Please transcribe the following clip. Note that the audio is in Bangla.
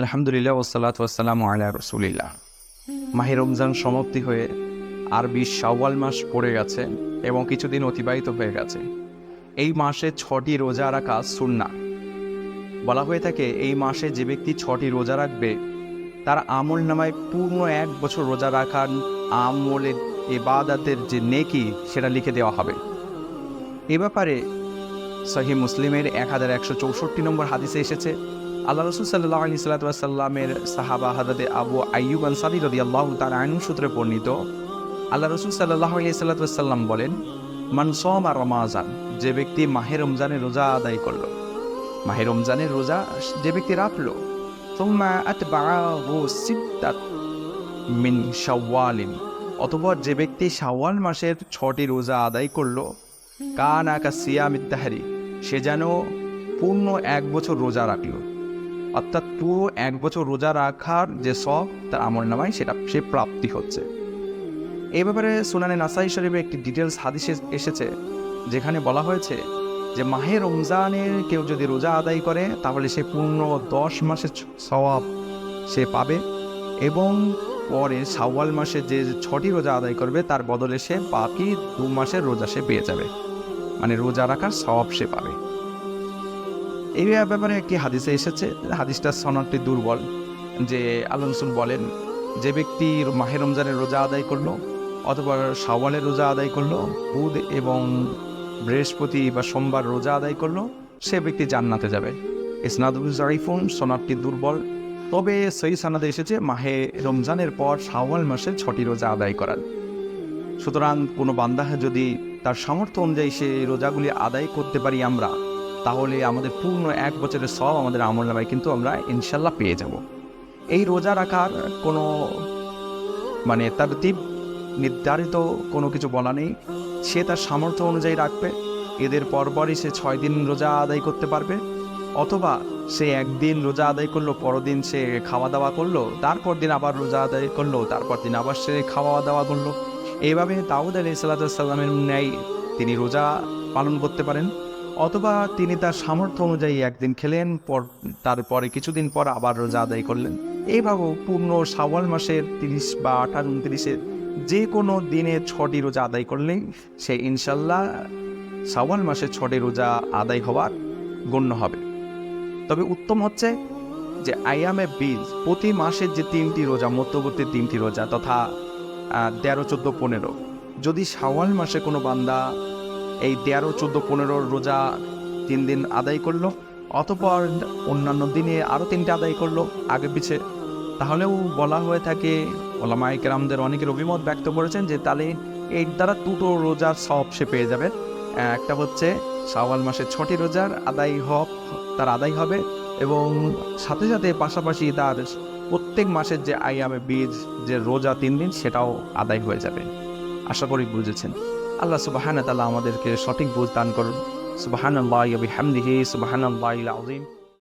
আলহামদুলিল্লাহ ওয়াসসালাতু ওয়াসসালামু আলা রাসূলিল্লাহ। মাহে রমজান সমাপ্তি হয়ে আরবি শাওয়াল মাস পড়ে গেছে এবং কিছুদিন অতিবাহিত হয়ে গেছে। এই মাসে 6টি রোজা রাখা সুন্নাহ। বলা হয়ে থাকে এই মাসে যে ব্যক্তি 6টি রোজা রাখবে তার আমল নামায় পূর্ণ 1 বছর রোজা রাখার আমলের ইবাদতের যে নেকি সেটা লিখে দেওয়া হবে। এ ব্যাপারে সহিহ মুসলিমের 1164 নম্বর হাদিসে এসেছে, আল্লাহ রাসূল সাল্লাল্লাহু আলাইহি ওয়াসাল্লামের সাহাবা হযরতে আবু আইয়ুব আনসারী রাদিয়াল্লাহু তাআলা আনহু সূত্রে বর্ণিত, আল্লাহ রাসূল সাল্লাল্লাহু আলাইহি ওয়াসাল্লাম বলেন, মান সামা রমাজান, যে ব্যক্তি মাহে রমজানের রোজা আদায় করলো, মাহে রমজানের রোজা যে ব্যক্তি রাখলো, সুম্মা আতবাআহু সিত্তাত মিন শাওয়ালিন, অথবা যে ব্যক্তি শাওয়াল মাসের 6টি রোজা আদায় করলো, কানা কা সিয়ামিদ দাহরি, সে যেন পূর্ণ 1 বছর রোজা রাখলো। অর্থাৎ পুরো 1 বছর রোজা রাখার যে সওয়াব তার আমলনামায় সেটা সে প্রাপ্তি হচ্ছে। এই ব্যাপারে সুনানে নাসাই শরীফে একটি ডিটেলস হাদিস এসেছে, যেখানে বলা হয়েছে যে মাহে রমজানের কেউ যদি রোজা আদায় করে তাহলে সে পূর্ণ 10 মাসের সওয়াব সে পাবে, এবং পরে শাওয়াল মাসে যে 6টি রোজা আদায় করবে তার বদলে সে বাকি 2 মাসের রোজা সে পেয়ে যাবে, মানে রোজা রাখার সওয়াব সে পাবে। এই ব্যাপারে একটি হাদিসে এসেছে, হাদিসটার সনদটি দুর্বল, যে আল্লাহ রাসূল বলেন, যে ব্যক্তি মাহে রমজানের রোজা আদায় করলো অথবা শাওয়ালের রোজা আদায় করলো, বুধ এবং বৃহস্পতি বা সোমবার রোজা আদায় করলো, সে ব্যক্তি জান্নাতে যাবে। ইসনাদুল জারিফুন, সনদটি দুর্বল, তবে সহিহ সনদে এসেছে মাহে রমজানের পর শাওয়াল মাসে 6টি রোজা আদায় করার। সুতরাং কোনো বান্দা যদি তার সামর্থ্য অনুযায়ী সে রোজাগুলি আদায় করতে পারি আমরা, তাহলে আমাদের পূর্ণ 1 বছরের সওয়াব আমাদের আমলনামায় কিন্তু আমরা ইনশাল্লাহ পেয়ে যাব। এই রোজা রাখার কোনো তারতিব নির্ধারিত কোনো কিছু বলা নেই, সে তার সামর্থ্য অনুযায়ী রাখবে। এদের পরপরই সে 6 দিন রোজা আদায় করতে পারবে, অথবা সে একদিন রোজা আদায় করলো, পরদিন সে খাওয়া দাওয়া করলো, তারপর দিন আবার রোজা আদায় করলো, তারপর দিন আবার সে খাওয়া দাওয়া করলো। এইভাবে দাউদ আলাইহিস সালামের ন্যায় তিনি রোজা পালন করতে পারেন, অথবা তিনি তার সামর্থ্য অনুযায়ী একদিন খেলেন, তারপরে কিছুদিন পর আবার রোজা আদায় করলেন। এইভাবে পূর্ণ শাওয়াল মাসের 30 বা 28, 29 যে কোনো দিনে 6টি রোজা আদায় করলেই সে ইনশাল্লাহ শাওয়াল মাসের 6টি রোজা আদায় হওয়ার গণ্য হবে। তবে উত্তম হচ্ছে যে আইয়ামে বীজ, প্রতি মাসের যে 3টি রোজা, মধ্যবর্তী 3টি রোজা তথা 13, 14, 15, যদি শাওয়াল মাসে কোনো বান্দা এই 13, 14, 15 রোজা 3 দিন আদায় করলো, অতঃপর অন্যান্য দিনে আরও 3টে আদায় করলো আগে পিছে, তাহলেও বলা হয়ে থাকে, ওলামায়ে কেরামদের অনেকের অভিমত ব্যক্ত করেছেন যে তাহলে এর দ্বারা 2টো রোজার সওয়াব সে পেয়ে যাবে। একটা হচ্ছে শাওয়াল মাসের 6টি রোজার তার আদায় হবে, এবং সাথে সাথে পাশাপাশি তার প্রত্যেক মাসের যে আইয়ামে বীজ, যে রোজা 3 দিন, সেটাও আদায় হয়ে যাবে। আশা করি বুঝেছেন। আল্লাহ সুবহানাহু ওয়া তাআলা আমাদেরকে সঠিক বুঝ দান করুন। সুবহানাল্লাহি ওয়া বিহামদিহি, সুবহানাল্লাহিল আযীম।